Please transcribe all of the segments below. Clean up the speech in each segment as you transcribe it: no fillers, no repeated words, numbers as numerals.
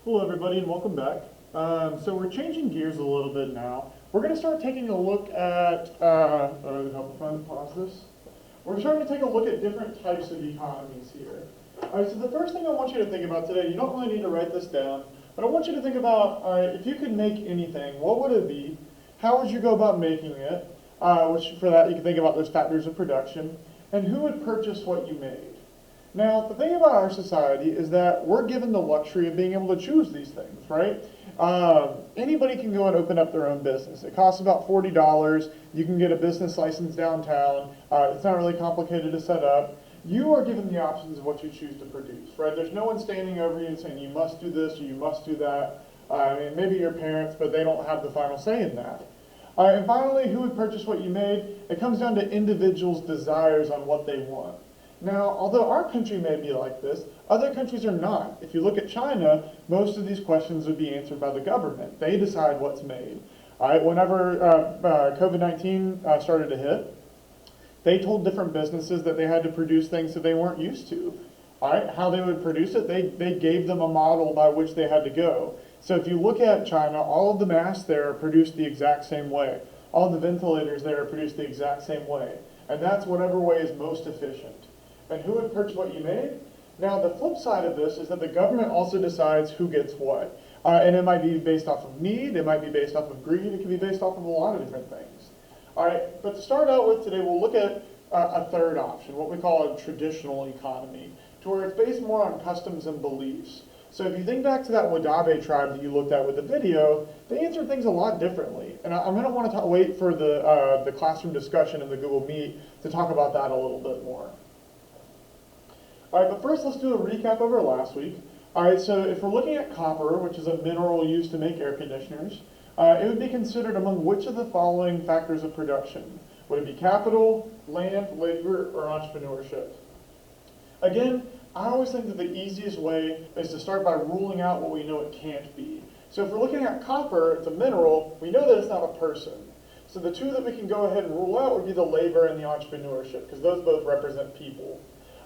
Hello everybody and welcome back. So we're changing gears a little bit now. We're going to start taking a look at, help me pause this. We're starting to take a look at different types of economies here. Alright, so the first thing I want you to think about today, you don't really need to write this down, but I want you to think about, alright, if you could make anything, what would it be? How would you go about making it? Which for that you can think about those factors of production, and who would purchase what you made? Now, the thing about our society is that we're given the luxury of being able to choose these things, right? Anybody can go and open up their own business. It costs about $40. You can get a business license downtown. It's not really complicated to set up. You are given the options of what you choose to produce, right? There's no one standing over you and saying you must do this or you must do that. I mean, maybe your parents, but they don't have the final say in that. And finally, who would purchase what you made? It comes down to individuals' desires on what they want. Now, although our country may be like this, other countries are not. If you look at China, most of these questions would be answered by the government. They decide what's made. All right, whenever COVID-19 started to hit, they told different businesses that they had to produce things that they weren't used to. All right, how they would produce it, they gave them a model by which they had to go. So if you look at China, all of the masks there are produced the exact same way. All the ventilators there are produced the exact same way. And that's whatever way is most efficient. And who would purchase what you made? Now, the flip side of this is that the government also decides who gets what. And it might be based off of need, it might be based off of greed, it can be based off of a lot of different things. All right, but to start out with today, we'll look at a third option, what we call a traditional economy, to where it's based more on customs and beliefs. So if you think back to that Wadabe tribe that you looked at with the video, they answered things a lot differently. And I'm going to want to wait for the classroom discussion in the Google Meet to talk about that a little bit more. All right, but first let's do a recap over last week. All right, so if we're looking at copper, which is a mineral used to make air conditioners, it would be considered among which of the following factors of production? Would it be capital, land, labor, or entrepreneurship? Again, I always think that the easiest way is to start by ruling out what we know it can't be. So if we're looking at copper, it's a mineral, we know that it's not a person. So the two that we can go ahead and rule out would be the labor and the entrepreneurship, because those both represent people.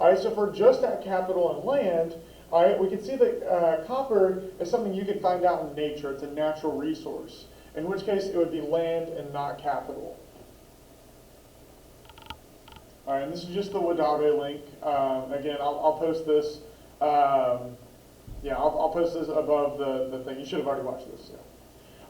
All right, so if we're just at capital and land, all right, we can see that copper is something you can find out in nature. It's a natural resource, in which case it would be land and not capital. All right, and this is just the Wadabe link. Again, I'll post this. I'll post this above the thing. You should have already watched this. Yeah.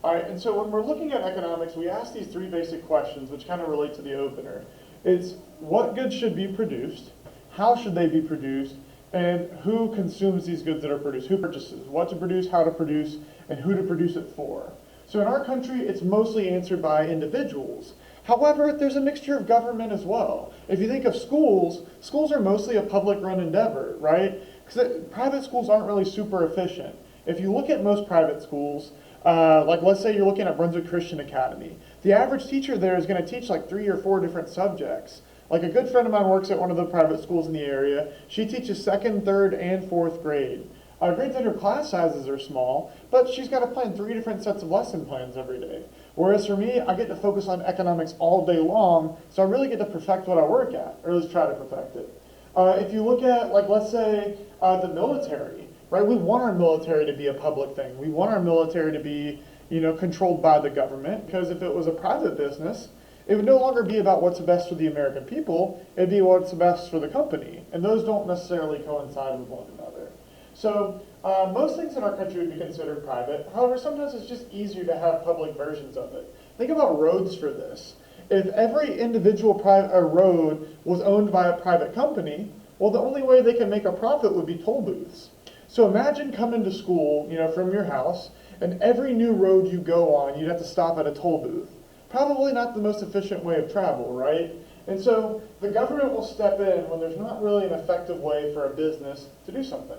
All right, and so when we're looking at economics, we ask these three basic questions, which kind of relate to the opener. It's what goods should be produced? How should they be produced, and who consumes these goods that are produced? Who purchases? What to produce, how to produce, and who to produce it for? So in our country, it's mostly answered by individuals. However, there's a mixture of government as well. If you think of schools, schools are mostly a public-run endeavor, right? Because private schools aren't really super efficient. If you look at most private schools, like let's say you're looking at Brunswick Christian Academy, the average teacher there is going to teach like 3 or 4 different subjects. Like a good friend of mine works at one of the private schools in the area. She teaches 2nd, 3rd, and 4th grade. Granted, her class sizes are small, but she's got to plan 3 different sets of lesson plans every day. Whereas for me, I get to focus on economics all day long, so I really get to perfect what I work at, or at least try to perfect it. If you look at, like, let's say, the military, right? We want our military to be a public thing. We want our military to be, controlled by the government, because if it was a private business, it would no longer be about what's best for the American people, it'd be what's best for the company. And those don't necessarily coincide with one another. So most things in our country would be considered private. However, sometimes it's just easier to have public versions of it. Think about roads for this. If every individual road was owned by a private company, well, the only way they can make a profit would be toll booths. So imagine coming to school, from your house, and every new road you go on, you'd have to stop at a toll booth. Probably not the most efficient way of travel, right? And so the government will step in when there's not really an effective way for a business to do something.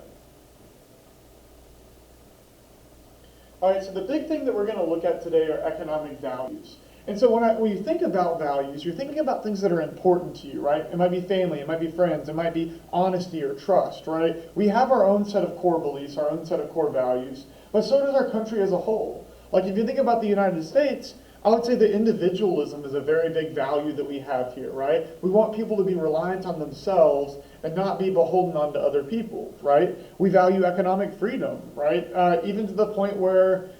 All right, so the big thing that we're going to look at today are economic values. And so when you think about values, you're thinking about things that are important to you, right? It might be family, it might be friends, it might be honesty or trust, right? We have our own set of core beliefs, our own set of core values, but so does our country as a whole. Like if you think about the United States, I would say that individualism is a very big value that we have here, right? We want people to be reliant on themselves and not be beholden onto other people, right? We value economic freedom, right? Even to the point where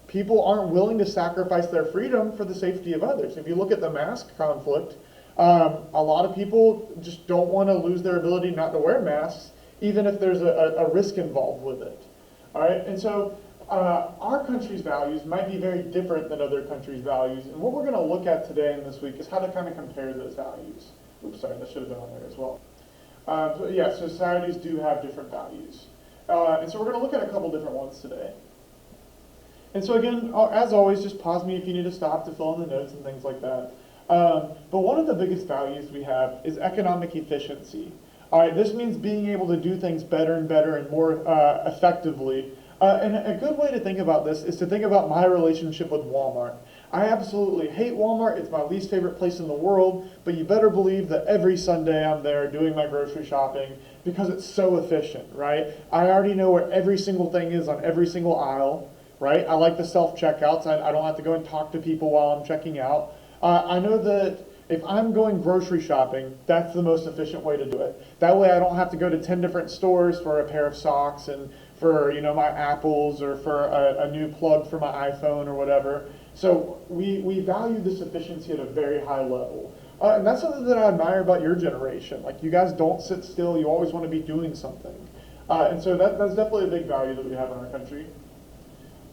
people aren't willing to sacrifice their freedom for the safety of others. If you look at the mask conflict, a lot of people just don't want to lose their ability not to wear masks, even if there's a risk involved with it. All right, and so our country's values might be very different than other countries' values, and what we're going to look at today and this week is how to kind of compare those values. Oops, sorry, that should have been on there as well. So yeah, societies do have different values. And so we're going to look at a couple different ones today. And so again, as always, just pause me if you need to stop to fill in the notes and things like that. But one of the biggest values we have is economic efficiency. All right, this means being able to do things better and better and more effectively. And a good way to think about this is to think about my relationship with Walmart. I absolutely hate Walmart. It's my least favorite place in the world, but you better believe that every Sunday I'm there doing my grocery shopping because it's so efficient, right? I already know where every single thing is on every single aisle, right? I like the self-checkouts. I don't have to go and talk to people while I'm checking out. I know that if I'm going grocery shopping, that's the most efficient way to do it. That way I don't have to go to 10 different stores for a pair of socks and for my apples or for a new plug for my iPhone or whatever. So we value this efficiency at a very high level. And that's something that I admire about your generation. Like, you guys don't sit still, you always want to be doing something. And so that's definitely a big value that we have in our country.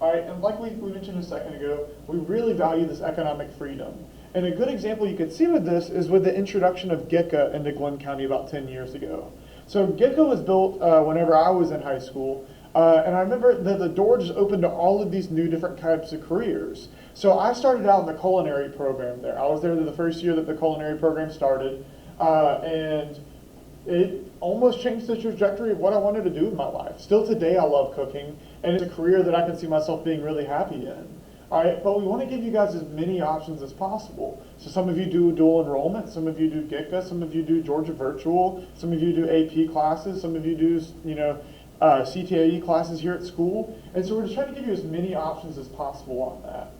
All right, and like we mentioned a second ago, we really value this economic freedom. And a good example you could see with this is with the introduction of GECA into Glenn County about 10 years ago. So GECA was built whenever I was in high school, and I remember that the door just opened to all of these new different types of careers. So I started out in the culinary program there. I was there the first year that the culinary program started, and it almost changed the trajectory of what I wanted to do with my life. Still today I love cooking, and it's a career that I can see myself being really happy in. All right, but we want to give you guys as many options as possible. So some of you do dual enrollment, some of you do GECA, some of you do Georgia Virtual, some of you do AP classes, some of you do CTAE classes here at school. And so we're just trying to give you as many options as possible on that.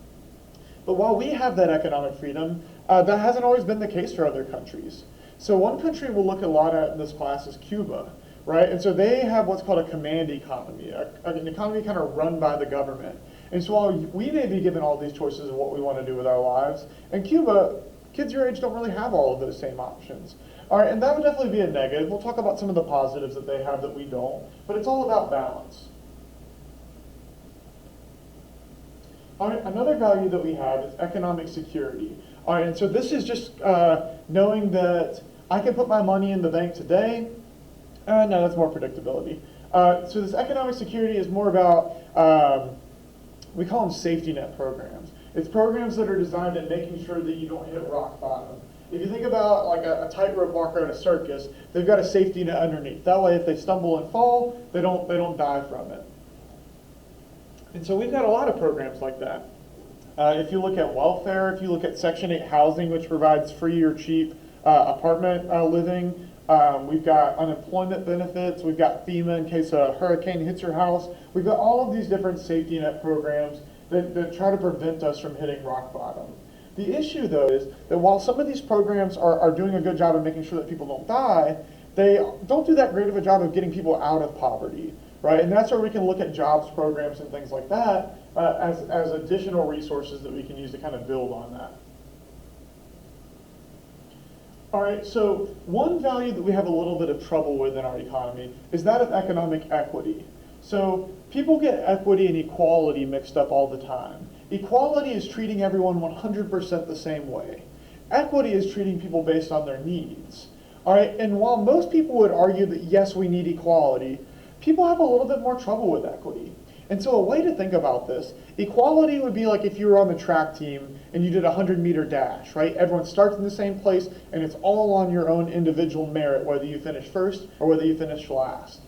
But while we have that economic freedom, that hasn't always been the case for other countries. So one country we'll look a lot at in this class is Cuba, right? And so they have what's called a command economy, an economy kind of run by the government. And so while we may be given all these choices of what we want to do with our lives, in Cuba, kids your age don't really have all of those same options. All right, and that would definitely be a negative. We'll talk about some of the positives that they have that we don't, but it's all about balance. All right, another value that we have is economic security. All right, and so this is just knowing that I can put my money in the bank today. No, that's more predictability. So this economic security is more about, we call them safety net programs. It's programs that are designed at making sure that you don't hit rock bottom. If you think about like a tightrope walker at a circus, they've got a safety net underneath. That way if they stumble and fall, they don't die from it. And so we've got a lot of programs like that. If you look at welfare, if you look at Section 8 housing, which provides free or cheap apartment living, we've got unemployment benefits, we've got FEMA in case a hurricane hits your house. We've got all of these different safety net programs that try to prevent us from hitting rock bottom. The issue, though, is that while some of these programs are doing a good job of making sure that people don't die, they don't do that great of a job of getting people out of poverty, right? And that's where we can look at jobs programs and things like that as additional resources that we can use to kind of build on that. All right, so one value that we have a little bit of trouble with in our economy is that of economic equity. So people get equity and equality mixed up all the time. Equality is treating everyone 100% the same way. Equity is treating people based on their needs. All right, and while most people would argue that yes, we need equality, people have a little bit more trouble with equity. And so a way to think about this, equality would be like if you were on the track team and you did a 100-meter dash, right? Everyone starts in the same place and it's all on your own individual merit, whether you finish first or whether you finish last.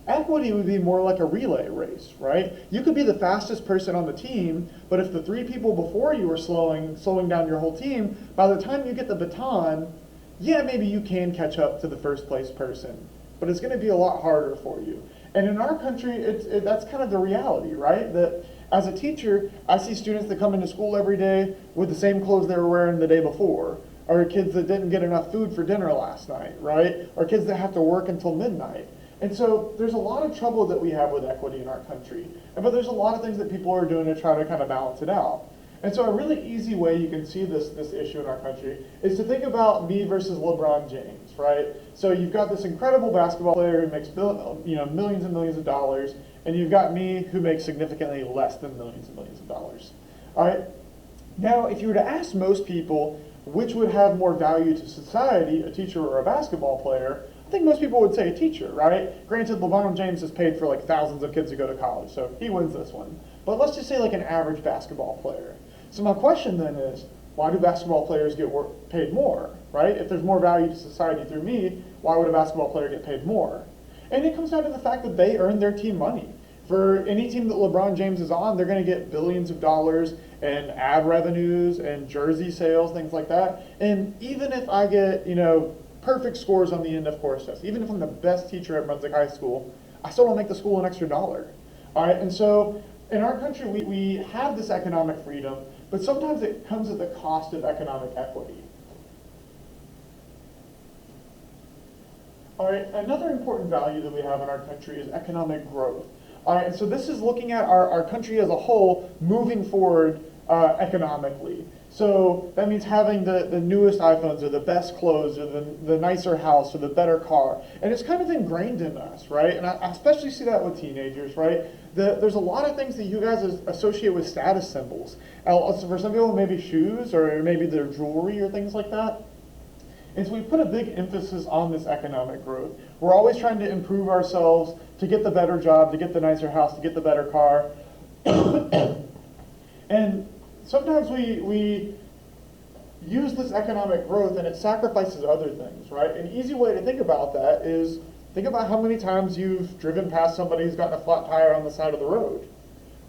Equity would be more like a relay race, right? You could be the fastest person on the team, but if the 3 people before you are slowing down your whole team, by the time you get the baton, yeah, maybe you can catch up to the first place person, but it's going to be a lot harder for you. And in our country, that's kind of the reality, right? That as a teacher, I see students that come into school every day with the same clothes they were wearing the day before. or kids that didn't get enough food for dinner last night, right? Or kids that have to work until midnight. And so there's a lot of trouble that we have with equity in our country. But there's a lot of things that people are doing to try to kind of balance it out. And so a really easy way you can see this issue in our country is to think about me versus LeBron James, right? So you've got this incredible basketball player who makes millions and millions of dollars, and you've got me who makes significantly less than millions and millions of dollars. All right. Now, if you were to ask most people which would have more value to society, a teacher or a basketball player, I think most people would say a teacher, right? Granted, LeBron James has paid for like thousands of kids to go to college, so he wins this one. But let's just say like an average basketball player. So my question then is, why do basketball players get paid more, right? If there's more value to society through me, why would a basketball player get paid more? And it comes down to the fact that they earn their team money. For any team that LeBron James is on, they're going to get billions of dollars in ad revenues and jersey sales, things like that. And even if I get, perfect scores on the end of course tests, even if I'm the best teacher at Brunswick High School, I still don't make the school an extra dollar. All right, and so in our country, we have this economic freedom, but sometimes it comes at the cost of economic equity. All right, another important value that we have in our country is economic growth. All right, and so this is looking at our country as a whole moving forward economically. So that means having the newest iPhones or the best clothes or the nicer house or the better car. And it's kind of ingrained in us, right? And I especially see that with teenagers, right? There's a lot of things that you guys associate with status symbols. For some people, maybe shoes or maybe their jewelry or things like that. And so we put a big emphasis on this economic growth. We're always trying to improve ourselves to get the better job, to get the nicer house, to get the better car. And sometimes we use this economic growth and it sacrifices other things, right? An easy way to think about that is think about how many times you've driven past somebody who's gotten a flat tire on the side of the road,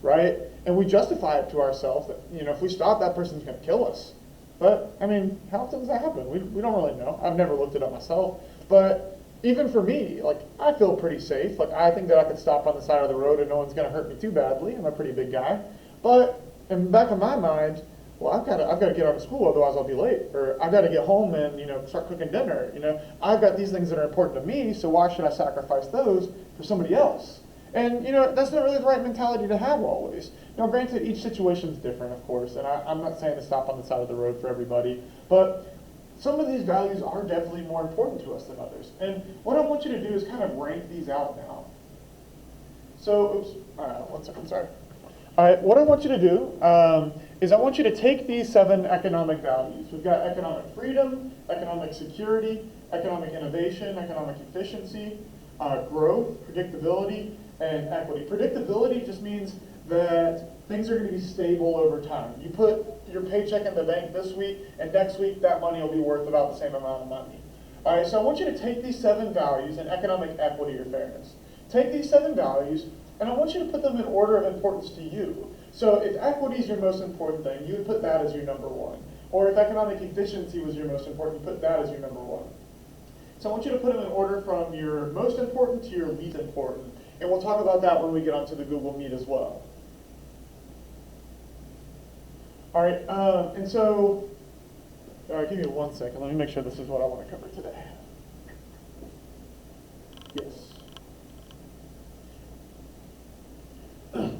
right? And we justify it to ourselves that, if we stop, that person's going to kill us. But, how often does that happen? We don't really know. I've never looked it up myself. But even for me, I feel pretty safe. I think that I could stop on the side of the road and no one's going to hurt me too badly. I'm a pretty big guy. But in the back of my mind, well, I've got to get out of school, otherwise I'll be late. Or I've got to get home and, start cooking dinner. I've got these things that are important to me, so why should I sacrifice those for somebody else? And, that's not really the right mentality to have always. Now, granted, each situation is different, of course, and I'm not saying to stop on the side of the road for everybody, but some of these values are definitely more important to us than others. And what I want you to do is kind of rank these out now. So, one second, sorry. All right, what I want you to do is I want you to take these 7 economic values. We've got economic freedom, economic security, economic innovation, economic efficiency, growth, predictability, and equity. Predictability just means that things are going to be stable over time. You put your paycheck in the bank this week, and next week that money will be worth about the same amount of money. All right, so I want you to take these 7 values in economic equity or fairness. Take these 7 values, and I want you to put them in order of importance to you. So if equity is your most important thing, you would put that as your number 1. Or if economic efficiency was your most important, you put that as your number 1. So I want you to put them in order from your most important to your least important. And we'll talk about that when we get onto the Google Meet as well. All right, and so, give me 1 second. Let me make sure this is what I want to cover today. Yes.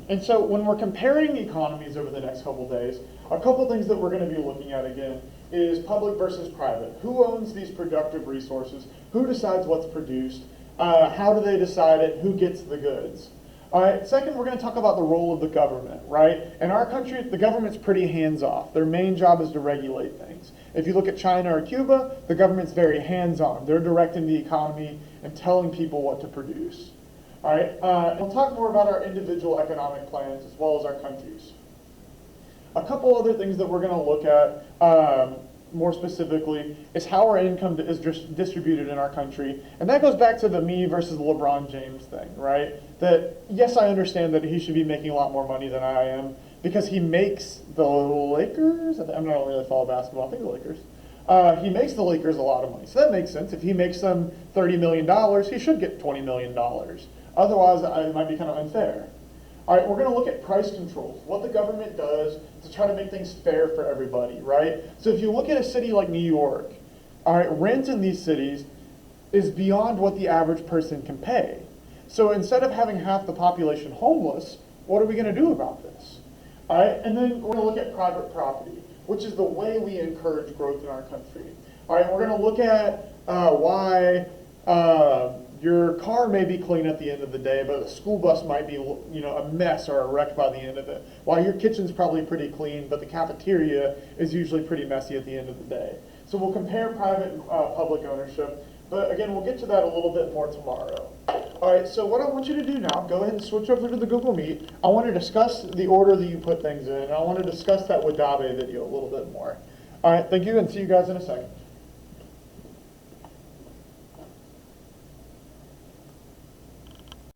And so when we're comparing economies over the next couple days, a couple things that we're going to be looking at again is public versus private. Who owns these productive resources? Who decides what's produced? How do they decide it? Who gets the goods? All right, second, we're going to talk about the role of the government, right? In our country, the government's pretty hands-off. Their main job is to regulate things. If you look at China or Cuba, the government's very hands-on. They're directing the economy and telling people what to produce. All right, we'll talk more about our individual economic plans as well as our countries. A couple other things that we're going to look at more specifically is how our income is distributed in our country. And that goes back to the me versus LeBron James thing, right? That, yes, I understand that he should be making a lot more money than I am because he makes the Lakers, I'm not really follow basketball, I think the Lakers. He makes the Lakers a lot of money. So that makes sense. If he makes them $30 million, he should get $20 million. Otherwise, it might be kind of unfair. All right, we're going to look at price controls, what the government does to try to make things fair for everybody, right? So if you look at a city like New York, all right, rent in these cities is beyond what the average person can pay. So instead of having half the population homeless, what are we going to do about this? All right, and then we're going to look at private property, which is the way we encourage growth in our country. All right, we're going to look at why your car may be clean at the end of the day, but the school bus might be, a mess or a wreck by the end of it. While your kitchen's probably pretty clean, but the cafeteria is usually pretty messy at the end of the day. So we'll compare private and public ownership, but again, we'll get to that a little bit more tomorrow. All right, so what I want you to do now, go ahead and switch over to the Google Meet. I want to discuss the order that you put things in, and I want to discuss that Wadabe video a little bit more. All right, thank you, and see you guys in a second.